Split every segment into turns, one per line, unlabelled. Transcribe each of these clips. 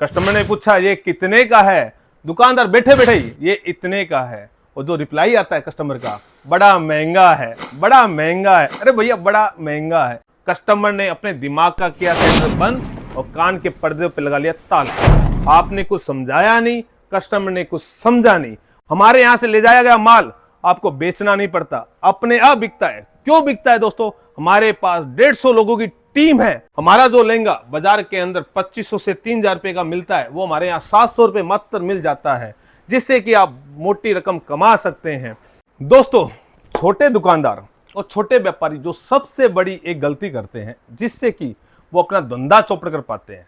Customer ने पूछा ये कितने का है, दुकानदार बैठे बैठे ही ये इतने का है। और जो रिप्लाई आता है कस्टमर का, बड़ा महंगा है, बड़ा महंगा है। अरे भैया बड़ा महंगा है। कस्टमर ने अपने दिमाग का किया सेंसर बंद और कान के पर्दे पे लगा लिया ताला। आपने कुछ समझाया नहीं, कस्टमर ने कुछ समझा नहीं। हमारे यहाँ से ले जाया गया माल आपको बेचना नहीं पड़ता, अपने आप बिकता है। क्यों बिकता है दोस्तों? हमारे पास 150 लोगों की टीम है। हमारा जो लहंगा बाजार के अंदर 2500 से 3000 रुपए का मिलता है, वो हमारे यहाँ 700 रुपए मात्र मिल जाता है, जिससे कि आप मोटी रकम कमा सकते हैं। दोस्तों, छोटे दुकानदार और छोटे व्यापारी जो सबसे बड़ी एक गलती करते हैं, जिससे कि वो अपना धंधा चौपट कर पाते हैं,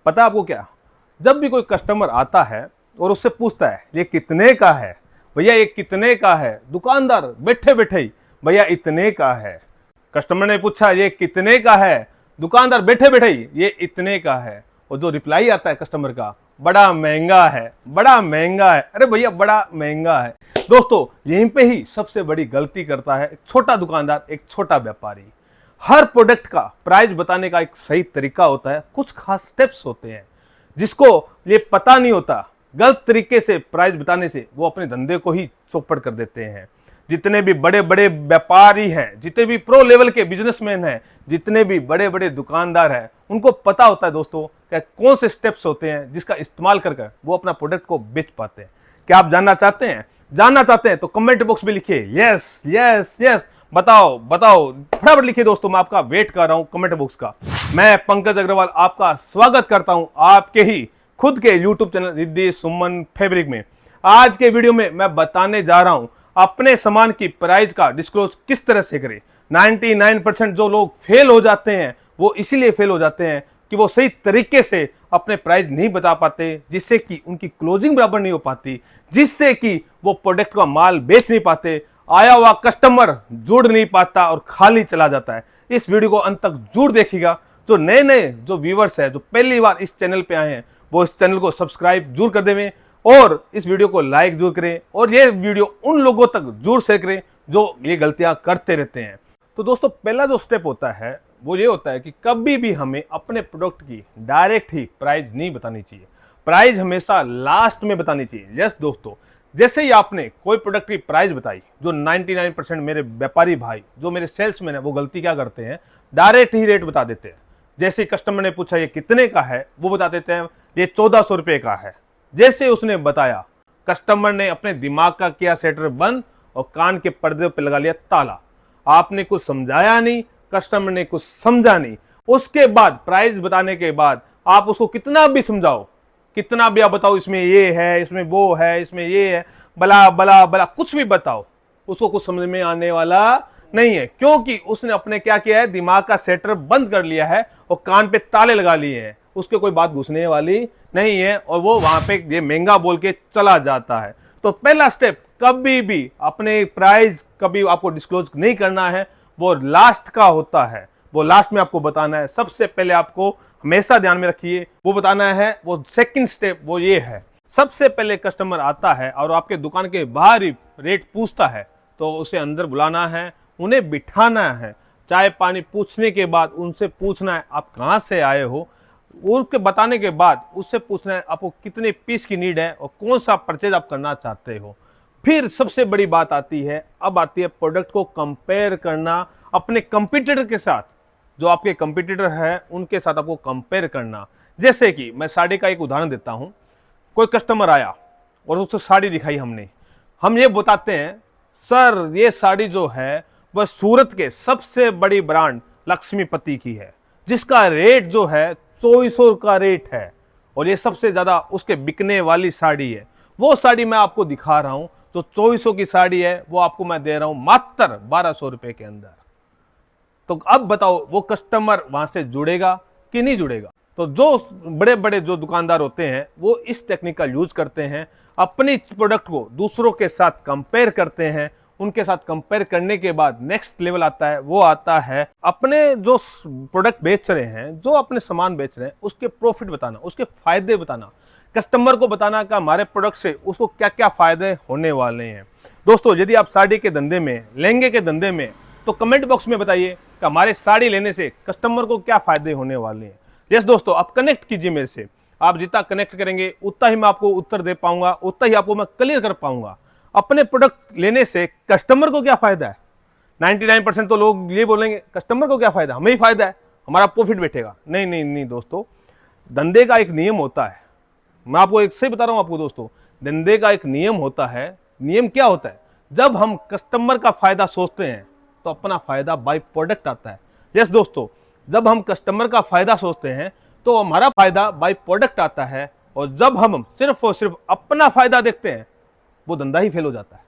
पता है आपको क्या? जब भी कोई कस्टमर आता है और उससे पूछता है ये कितने का है, भैया ये कितने का है, दुकानदार बैठे बैठे ही भैया इतने का है। कस्टमर ने पूछा ये कितने का है, दुकानदार बैठे बैठे ही ये इतने का है। और जो रिप्लाई आता है कस्टमर का, बड़ा महंगा है, बड़ा महंगा है। अरे भैया बड़ा महंगा है। दोस्तों, यहीं पे ही सबसे बड़ी गलती करता है एक छोटा दुकानदार, एक छोटा व्यापारी। हर प्रोडक्ट का प्राइस बताने का एक सही तरीका होता है, कुछ खास स्टेप्स होते हैं जिसको ये पता नहीं होता। गलत तरीके से प्राइस बताने से वो अपने धंधे को ही चौपट कर देते हैं। जितने भी बड़े बड़े व्यापारी हैं, जितने भी प्रो लेवल के बिजनेसमैन हैं, जितने भी बड़े बड़े दुकानदार हैं, उनको पता होता है दोस्तों कि कौन से स्टेप्स होते हैं जिसका इस्तेमाल करके वो अपना प्रोडक्ट को बेच पाते हैं। क्या आप जानना चाहते हैं? जानना चाहते हैं तो कमेंट बॉक्स में लिखिए यस यस यस, बताओ बताओ, फटाफट लिखिए दोस्तों। मैं आपका वेट कर रहा हूं कमेंट बॉक्स का। मैं पंकज अग्रवाल आपका स्वागत करता हूं आपके ही खुद के यूट्यूब चैनल रिद्धि सुमन फैब्रिक में। आज के वीडियो में मैं बताने जा रहा हूं अपने सामान की प्राइस का डिस्क्लोज किस तरह से करें। 99% जो लोग फेल हो जाते हैं वो इसीलिए फेल हो जाते हैं कि वो सही तरीके से अपने प्राइस नहीं बता पाते, जिससे कि उनकी क्लोजिंग बराबर नहीं हो पाती, जिससे कि वो प्रोडक्ट का माल बेच नहीं पाते, आया हुआ कस्टमर जुड़ नहीं पाता और खाली चला जाता है। इस वीडियो को अंत तक जरूर देखिएगा। जो नए नए जो व्यूवर्स हैं, जो पहली बार इस चैनल पे आए हैं, वो इस चैनल को सब्सक्राइब जरूर कर देवें और इस वीडियो को लाइक जरूर करें और ये वीडियो उन लोगों तक जरूर शेयर करें जो ये गलतियां करते रहते हैं। तो दोस्तों, पहला जो स्टेप होता है वो ये होता है कि कभी भी हमें अपने प्रोडक्ट की डायरेक्ट ही प्राइस नहीं बतानी चाहिए। प्राइस हमेशा लास्ट में बतानी चाहिए। यस दोस्तों, जैसे ही आपने कोई प्रोडक्ट की प्राइस बताई, जो 99% मेरे व्यापारी भाई, जो मेरे सेल्समैन है, वो गलती क्या करते हैं, डायरेक्ट ही रेट बता देते हैं। जैसे कस्टमर ने पूछा ये कितने का है, वो बता देते हैं ये 1400 रुपए का है। जैसे उसने बताया, कस्टमर ने अपने दिमाग का किया सेटर बंद और कान के पर्दे पे लगा लिया ताला। आपने कुछ समझाया नहीं, कस्टमर ने कुछ समझा नहीं। उसके बाद प्राइस बताने के बाद आप उसको कितना भी समझाओ, कितना भी आप बताओ, इसमें ये है, इसमें वो है, इसमें ये है, बला बला बला कुछ भी बताओ, उसको कुछ समझ में आने वाला नहीं है। क्योंकि उसने अपने क्या किया है, दिमाग का सेटर बंद कर लिया है और कान पे ताले लगा लिए हैं। उसके कोई बात घुसने वाली नहीं है और वो वहां पे ये महंगा बोल के चला जाता है। तो पहला स्टेप, कभी भी अपने प्राइस कभी आपको डिस्क्लोज नहीं करना है, वो लास्ट का होता है, वो लास्ट में आपको बताना है। सबसे पहले आपको हमेशा ध्यान में रखिए, वो बताना है। वो सेकंड स्टेप वो ये है, सबसे पहले कस्टमर आता है और आपके दुकान के बाहर ही रेट पूछता है, तो उसे अंदर बुलाना है, उन्हें बिठाना है, चाय पानी पूछने के बाद उनसे पूछना है आप कहाँ से आए हो। उसके बताने के बाद उससे पूछना है आपको कितने पीस की नीड है और कौन सा परचेज आप करना चाहते हो। फिर सबसे बड़ी बात आती है, अब आती है प्रोडक्ट को कंपेयर करना अपने कंपटीटर के साथ। जो आपके कंपटीटर है उनके साथ आपको कंपेयर करना। जैसे कि मैं साड़ी का एक उदाहरण देता हूं। कोई कस्टमर आया और उसको साड़ी दिखाई हमने, हम ये बताते हैं सर ये साड़ी जो है वह सूरत के सबसे बड़ी ब्रांड लक्ष्मीपति की है, जिसका रेट जो है 2400 का रेट है और ये सबसे ज्यादा उसके बिकने वाली साड़ी है। वो साड़ी मैं आपको दिखा रहा हूं, जो 2400 की साड़ी है वो आपको मैं दे रहा हूं मात्र 1200 रुपए के अंदर। तो अब बताओ वो कस्टमर वहां से जुड़ेगा कि नहीं जुड़ेगा? तो जो बड़े बड़े जो दुकानदार होते हैं वो इस टेक्निक का यूज करते हैं, अपनी प्रोडक्ट को दूसरों के साथ कंपेयर करते हैं। उनके साथ कंपेयर करने के बाद नेक्स्ट लेवल आता है, वो आता है अपने जो प्रोडक्ट बेच रहे हैं, जो अपने सामान बेच रहे हैं, उसके प्रॉफिट बताना, उसके फायदे बताना, कस्टमर को बताना कि हमारे प्रोडक्ट से उसको क्या क्या फायदे होने वाले हैं। दोस्तों, यदि आप साड़ी के धंधे में, लहंगे के धंधे में, तो कमेंट बॉक्स में बताइए कि हमारे साड़ी लेने से कस्टमर को क्या फायदे होने वाले हैं। यस दोस्तों, आप कनेक्ट कीजिए मेरे से। आप जितना कनेक्ट करेंगे उतना ही मैं आपको उत्तर दे पाऊंगा, उतना ही आपको मैं क्लियर कर पाऊंगा। अपने प्रोडक्ट लेने से कस्टमर को क्या फायदा है? 99% तो लोग ये बोलेंगे कस्टमर को क्या फायदा, हमें ही फायदा है, हमारा प्रॉफिट बैठेगा। नहीं नहीं नहीं दोस्तों, धंधे का एक नियम होता है। मैं आपको एक सही बता रहा हूं आपको दोस्तों, धंधे का एक नियम होता है। नियम क्या होता है? जब हम कस्टमर का फायदा सोचते हैं तो अपना फायदा बाय प्रोडक्ट आता है। यस दोस्तों, जब हम कस्टमर का फायदा सोचते हैं तो हमारा फायदा बाय प्रोडक्ट आता है, और जब हम सिर्फ और सिर्फ अपना फायदा देखते हैं वो धंधा ही फेल हो जाता है,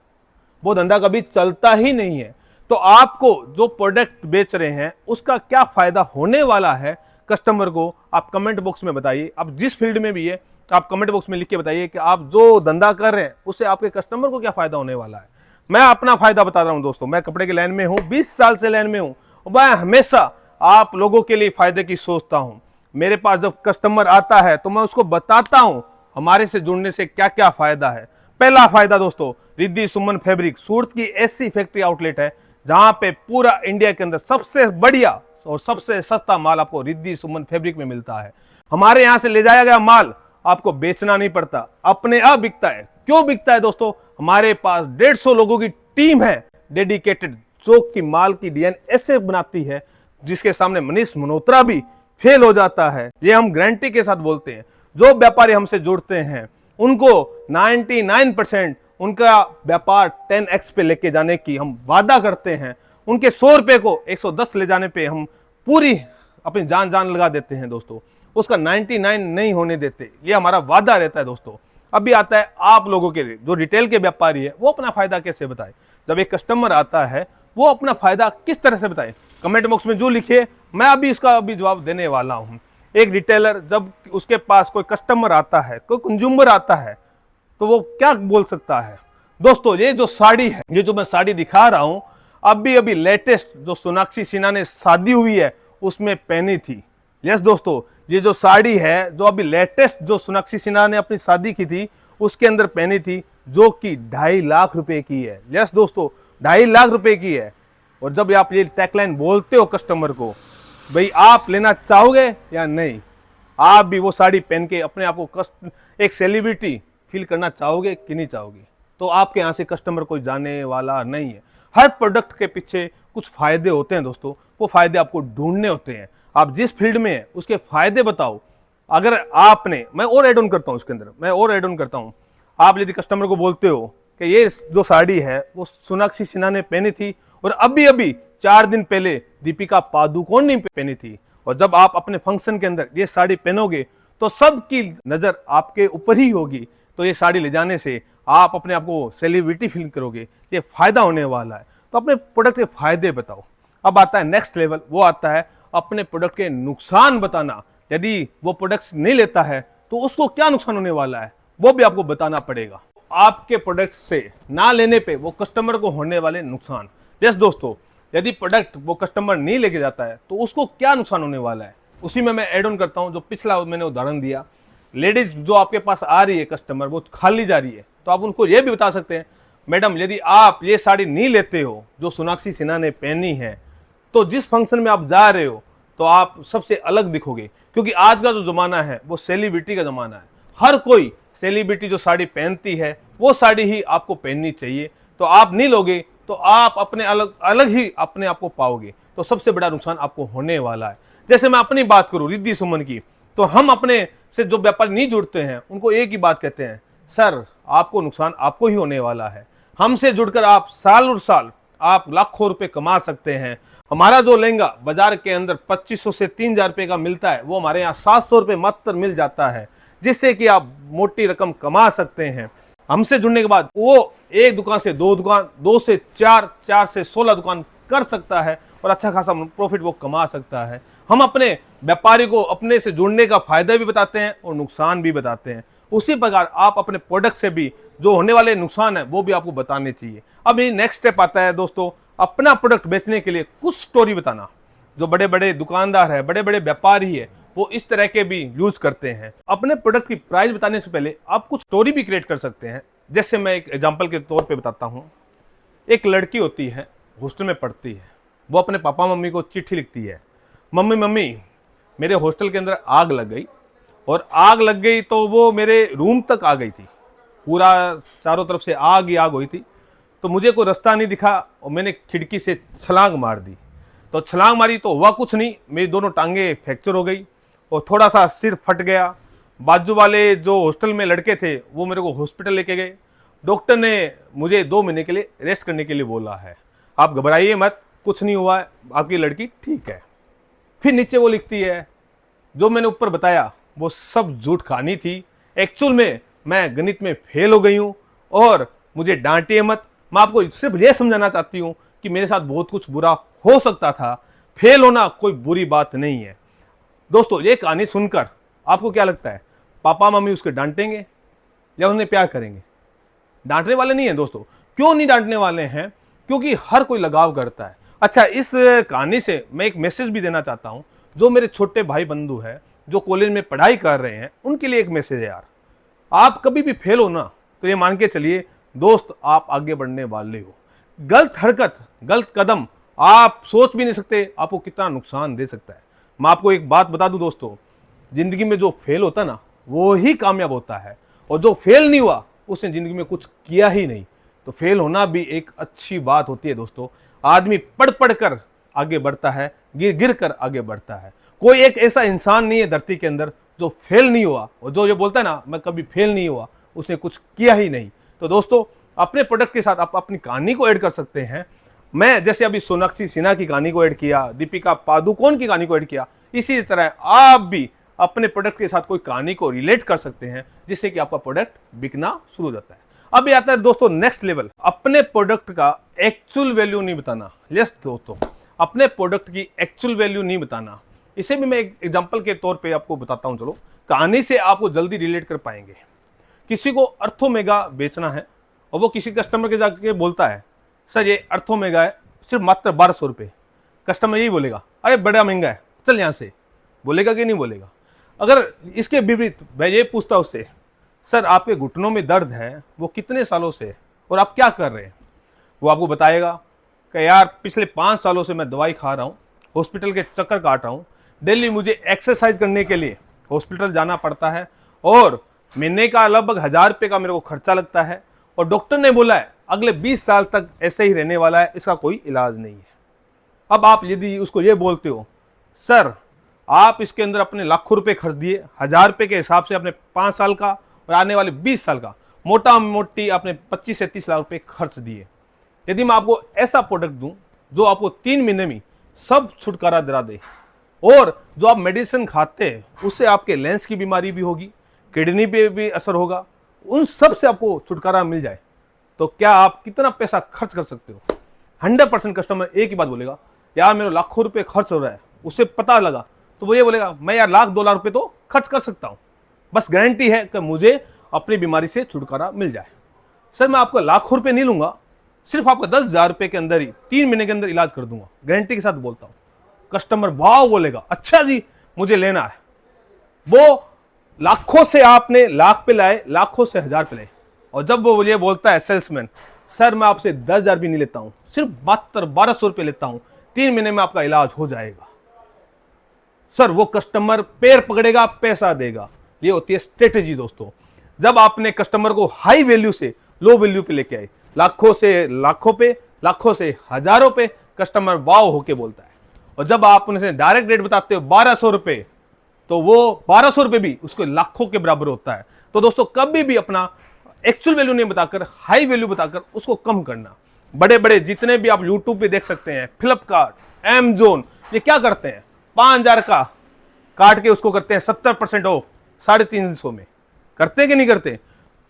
वो धंधा कभी चलता ही नहीं है। तो आपको जो प्रोडक्ट बेच रहे हैं उसका क्या फायदा होने वाला है कस्टमर को, आप कमेंट बॉक्स में बताइए। आप जिस फील्ड में भी है आप कमेंट बॉक्स में लिख के बताइए कि आप जो धंधा कर रहे हैं उससे आपके कस्टमर को क्या फायदा होने वाला है। मैं अपना फायदा बता रहा हूं दोस्तों, मैं कपड़े के लाइन में हूं, 20 साल से लाइन में हूं, और मैं हमेशा आप लोगों के लिए फायदे की सोचता हूं। मेरे पास जब कस्टमर आता है तो मैं उसको बताता हूं हमारे से जुड़ने से क्या क्या फायदा है। पहला फायदा दोस्तों, रिद्धि सुमन फैब्रिक सूरत की ऐसी फैक्ट्री आउटलेट है जहां पे पूरा इंडिया के अंदर सबसे बढ़िया और सबसे सस्ता माल आपको रिद्धि सुमन फैब्रिक में मिलता है। हमारे यहां से ले जाया गया माल आपको बेचना नहीं पड़ता, अपने आप बिकता है। क्यों बिकता है दोस्तों? हमारे पास 150 लोगों की टीम है डेडिकेटेड, जो कि माल की डिजाइन ऐसे बनाती है जिसके सामने मनीष मल्होत्रा भी फेल हो जाता है। ये हम गारंटी के साथ बोलते हैं। जो व्यापारी हमसे जुड़ते हैं उनको 99% उनका व्यापार 10x पे लेके जाने की हम वादा करते हैं। उनके 100 रुपए को 110 ले जाने पे हम पूरी अपनी जान लगा देते हैं दोस्तों, उसका 99 नहीं होने देते, ये हमारा वादा रहता है दोस्तों। अभी आता है आप लोगों के लिए, जो रिटेल के व्यापारी है वो अपना फायदा कैसे बताए। जब एक कस्टमर आता है वो अपना फायदा किस तरह से बताए, कमेंट बॉक्स में जो लिखे मैं अभी इसका अभी जवाब देने वाला हूं। एक रिटेलर जब उसके पास कोई कस्टमर आता है, कोई कंज्यूमर आता है, तो वो क्या बोल सकता है? दोस्तों ये जो साड़ी है, ये जो मैं साड़ी दिखा रहा हूं, अभी लेटेस्ट जो सोनाक्षी सिन्हा ने शादी हुई है उसमें पहनी थी। यस दोस्तों, ये जो साड़ी है जो अभी लेटेस्ट जो सोनाक्षी सिन्हा ने अपनी शादी की थी उसके अंदर पहनी थी, जो कि 2.5 लाख रुपए की है। यस दोस्तों, 2.5 लाख रुपए की है। और जब आप ये टैगलाइन बोलते हो कस्टमर को, भाई आप लेना चाहोगे या नहीं, आप भी वो साड़ी पहन के अपने आप को एक सेलिब्रिटी फील करना चाहोगे कि नहीं चाहोगे? तो आपके यहाँ से कस्टमर कोई जाने वाला नहीं है। हर प्रोडक्ट के पीछे कुछ फायदे होते हैं दोस्तों, वो फायदे आपको ढूंढने होते हैं। आप जिस फील्ड में है उसके फायदे बताओ। अगर आपने, मैं और एड ऑन करता हूं उसके अंदर, मैं और एड ऑन करता हूं। आप यदि कस्टमर को बोलते हो कि ये जो साड़ी है वो सोनाक्षी सिन्हा ने पहनी थी और अभी 4 दिन पहले दीपिका पादुकोण ने पहनी थी, और जब आप अपने फंक्शन के अंदर ये साड़ी पहनोगे तो सबकी नजर आपके ऊपर ही होगी, तो ये साड़ी ले जाने से आप अपने आप को सेलिब्रिटी फील करोगे, ये फायदा होने वाला है। तो अपने प्रोडक्ट के फायदे बताओ। अब आता है नेक्स्ट लेवल, वो आता है अपने प्रोडक्ट के नुकसान बताना। यदि वो प्रोडक्ट नहीं लेता है तो उसको क्या नुकसान होने वाला है वो भी आपको बताना पड़ेगा। आपके प्रोडक्ट से ना लेने पे वो कस्टमर को होने वाले नुकसान। यस दोस्तों, यदि प्रोडक्ट वो कस्टमर नहीं लेके जाता है तो उसको क्या नुकसान होने वाला है, उसी में मैं एड ऑन करता हूं। जो पिछला मैंने उदाहरण दिया, लेडीज जो आपके पास आ रही है कस्टमर, वो खाली जा रही है, तो आप उनको ये भी बता सकते हैं, मैडम यदि आप ये साड़ी नहीं लेते हो जो सोनाक्षी सिन्हा ने पहनी है, तो जिस फंक्शन में आप जा रहे हो तो आप सबसे अलग दिखोगे। क्योंकि आज का जो जमाना है वो सेलिब्रिटी का जमाना है। हर कोई सेलिब्रिटी जो साड़ी पहनती है वो साड़ी ही आपको पहननी चाहिए। तो आप नहीं लोगे तो आप अपने अलग ही अपने आप को पाओगे, तो सबसे बड़ा नुकसान आपको होने वाला है। जैसे मैं अपनी बात करूं रिद्धि सुमन की, तो हम अपने से जो व्यापारी नहीं जुड़ते हैं उनको एक ही बात कहते हैं, सर आपको नुकसान आपको ही होने वाला है। हमसे जुड़कर आप साल और साल आप लाखों रुपए कमा सकते हैं। हमारा जो लहंगा बाजार के अंदर 2500 से 3000 रुपए का मिलता है, वो हमारे यहाँ 700 रुपए मात्र मिल जाता है, जिससे कि आप मोटी रकम कमा सकते हैं। हमसे जुड़ने के बाद वो एक दुकान से 2 दुकान, 2 से 4, 4 से 16 दुकान कर सकता है और अच्छा खासा प्रॉफिट वो कमा सकता है। हम अपने व्यापारी को अपने से जुड़ने का फायदा भी बताते हैं और नुकसान भी बताते हैं। उसी प्रकार आप अपने प्रोडक्ट से भी जो होने वाले नुकसान है वो भी आपको बताने चाहिए। अब ये नेक्स्ट स्टेप आता है दोस्तों, अपना प्रोडक्ट बेचने के लिए कुछ स्टोरी बताना। जो बड़े बड़े दुकानदार है, बड़े बड़े व्यापारी है, वो इस तरह के भी यूज करते हैं। अपने प्रोडक्ट की प्राइस बताने से पहले आप कुछ स्टोरी भी क्रिएट कर सकते हैं। जैसे मैं एक एग्जांपल के तौर पे बताता हूं। एक लड़की होती है, हॉस्टल में पढ़ती है, वो अपने पापा मम्मी को चिट्ठी लिखती है, मम्मी मेरे हॉस्टल के अंदर आग लग गई और आग लग गई तो वो मेरे रूम तक आ गई थी, पूरा चारों तरफ से आग ही आग हुई थी। तो मुझे कोई रास्ता नहीं दिखा और मैंने खिड़की से छलांग मार दी। तो छलांग मारी तो हुआ कुछ नहीं, मेरी दोनों टांगे फ्रैक्चर हो गई और थोड़ा सा सिर फट गया। बाजू वाले जो हॉस्टल में लड़के थे वो मेरे को हॉस्पिटल लेके गए। डॉक्टर ने मुझे 2 महीने के लिए रेस्ट करने के लिए बोला है। आप घबराइए मत, कुछ नहीं हुआ है, आपकी लड़की ठीक है। फिर नीचे वो लिखती है जो मैंने ऊपर बताया वो सब झूठ कहानी थी। एक्चुअल में मैं गणित में फेल हो गई हूँ और मुझे डांटिए मत। मैं आपको सिर्फ ये समझाना चाहती हूँ कि मेरे साथ बहुत कुछ बुरा हो सकता था। फेल होना कोई बुरी बात नहीं है। दोस्तों, ये कहानी सुनकर आपको क्या लगता है? पापा मम्मी उसके डांटेंगे या उन्हें प्यार करेंगे? डांटने वाले नहीं है दोस्तों। क्यों नहीं डांटने वाले हैं? क्योंकि हर कोई लगाव करता है। अच्छा, इस कहानी से मैं एक मैसेज भी देना चाहता हूं। जो मेरे छोटे भाई बंधु हैं जो कॉलेज में पढ़ाई कर रहे हैं, उनके लिए एक मैसेज है यार। आप कभी भी फेल हो ना तो ये मान के चलिए दोस्त, आप आगे बढ़ने वाले हो। गलत हरकत, गलत कदम आप सोच भी नहीं सकते आपको कितना नुकसान दे सकता है। मैं आपको एक बात बता दूं दोस्तों, जिंदगी में जो फेल होता है ना वो ही कामयाब होता है, और जो फेल नहीं हुआ उसने जिंदगी में कुछ किया ही नहीं। तो फेल होना भी एक अच्छी बात होती है दोस्तों। आदमी पढ़ पढ़ कर आगे बढ़ता है, गिर गिर कर आगे बढ़ता है। कोई एक ऐसा इंसान नहीं है धरती के अंदर जो फेल नहीं हुआ, और जो ये बोलता है ना मैं कभी फेल नहीं हुआ, उसने कुछ किया ही नहीं। तो दोस्तों, अपने प्रोडक्ट के साथ आप अपनी कहानी को ऐड कर सकते हैं। मैं जैसे अभी सोनाक्षी सिन्हा की कहानी को ऐड किया, दीपिका पादुकोण की कहानी को ऐड किया, इसी तरह आप भी अपने प्रोडक्ट के साथ कोई कहानी को रिलेट कर सकते हैं, जिससे कि आपका प्रोडक्ट बिकना शुरू हो जाता है। अब आता है दोस्तों नेक्स्ट लेवल, अपने प्रोडक्ट का एक्चुअल वैल्यू नहीं बताना। यस दोस्तों, अपने प्रोडक्ट की एक्चुअल वैल्यू नहीं बताना। इसे भी मैं एक एग्जांपल के तौर पे आपको बताता हूं। चलो, कहानी से आपको जल्दी रिलेट कर पाएंगे। किसी को अर्थोमेगा बेचना है और वो किसी कस्टमर के जाके बोलता है सर ये अर्थोमेगा है सिर्फ मात्र 1200 रुपये। कस्टमर यही बोलेगा अरे बड़ा महंगा है, चल यहाँ से। बोलेगा कि नहीं बोलेगा? अगर इसके विपरीत मैं ये पूछता उससे सर आपके घुटनों में दर्द है वो कितने सालों से और आप क्या कर रहे हैं, वो आपको बताएगा कि यार पिछले 5 सालों से मैं दवाई खा रहा हूँ, हॉस्पिटल के चक्कर काट रहा हूँ, डेली मुझे एक्सरसाइज करने के लिए हॉस्पिटल जाना पड़ता है और महीने का लगभग 1000 रुपये का मेरे को खर्चा लगता है, और डॉक्टर ने बोला है अगले 20 साल तक ऐसे ही रहने वाला है, इसका कोई इलाज नहीं है। अब आप यदि उसको ये बोलते हो सर आप इसके अंदर अपने लाखों रुपए खर्च दिए, 1000 रुपये के हिसाब से अपने 5 साल का और आने वाले 20 साल का मोटा मोटी आपने 25 से 30 लाख रुपए खर्च दिए। यदि मैं आपको ऐसा प्रोडक्ट दूं जो आपको 3 महीने में सब छुटकारा दिला दे, और जो आप मेडिसिन खाते हैं उससे आपके लेंस की बीमारी भी होगी, किडनी पे भी असर होगा, उन सब से आपको छुटकारा मिल जाए, तो क्या आप कितना पैसा खर्च कर सकते हो? 100% कस्टमर एक ही बात बोलेगा यार मेरे लाखों रुपए खर्च हो रहा है। उससे पता लगा तो वो ये बोलेगा मैं यार लाख 2 लाख रुपए तो खर्च कर सकता हूं, बस गारंटी है कि मुझे अपनी बीमारी से छुटकारा मिल जाए। सर मैं आपको लाखों रुपए नहीं लूंगा, सिर्फ आपका 10,000 रुपए के अंदर ही 3 महीने के अंदर इलाज कर दूंगा, गारंटी के साथ बोलता हूं। कस्टमर वाह बोलेगा अच्छा जी मुझे लेना है। वो लाखों से आपने लाख पे लाए, लाखों से 1000 पे लाए, और जब वो ये बोलता है सेल्समैन सर मैं आपसे 10,000 भी नहीं लेता हूं, सिर्फ मात्र 1200 रुपये लेता हूं, 3 महीने में आपका इलाज हो जाएगा, सर वो कस्टमर पैर पकड़ेगा पैसा देगा। ये होती है स्ट्रेटेजी दोस्तों। जब आपने कस्टमर को हाई वैल्यू से लो वैल्यू पे लेके आए, लाखों से लाखों पे, लाखों से हजारों पे, कस्टमर वाव होके बोलता है। और जब आप उन्हें डायरेक्ट रेट बताते हो 1200 रुपए, तो वो 1200 रुपए भी उसको लाखों के बराबर होता है। तो दोस्तों कभी भी अपना एक्चुअल वैल्यू नहीं बताकर हाई वैल्यू बताकर उसको कम करना। बड़े बड़े जितने भी आप यूट्यूब पे देख सकते हैं, फ्लिपकार्ट, Amazon, ये क्या करते हैं 5000 का काट के उसको करते हैं 70% ऑफ 350 में, करते हैं कि नहीं करते?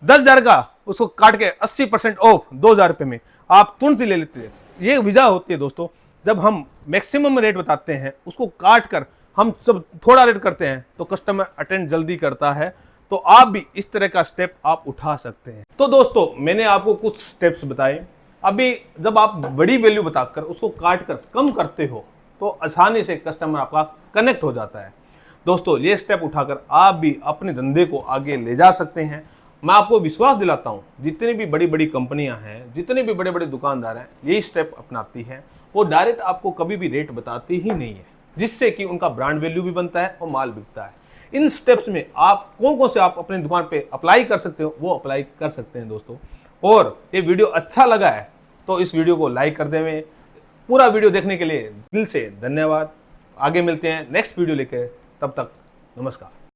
10,000 का उसको काट के 80% ऑफ 2,000 रुपए में आप तुरंत ही ले लेते हैं। ये वजह होती है दोस्तों, जब हम मैक्सिमम रेट बताते हैं उसको काट कर हम सब थोड़ा रेट करते हैं तो कस्टमर अटेंड जल्दी करता है। तो आप भी इस तरह का स्टेप आप उठा सकते हैं। तो दोस्तों मैंने आपको कुछ स्टेप्स बताए। अभी जब आप बड़ी वैल्यू बताकर उसको काट कर कम करते हो तो आसानी से कस्टमर आपका कनेक्ट हो जाता है। दोस्तों ये स्टेप उठाकर आप भी अपने धंधे को आगे ले जा सकते हैं। मैं आपको विश्वास दिलाता हूँ जितनी भी बड़ी बड़ी कंपनियां हैं, जितने भी बड़े बड़े दुकानदार हैं, यही स्टेप अपनाती हैं। वो डायरेक्ट आपको कभी भी रेट बताती ही नहीं है, जिससे कि उनका ब्रांड वैल्यू भी बनता है और माल बिकता है। इन स्टेप्स में आप कौन कौन से आप अपनी दुकान पे अप्लाई कर सकते हो, वो अप्लाई कर सकते हैं दोस्तों। और ये वीडियो अच्छा लगा है तो इस वीडियो को लाइक कर देवें। पूरा वीडियो देखने के लिए दिल से धन्यवाद। आगे मिलते हैं नेक्स्ट वीडियो लेकर, तब तक नमस्कार।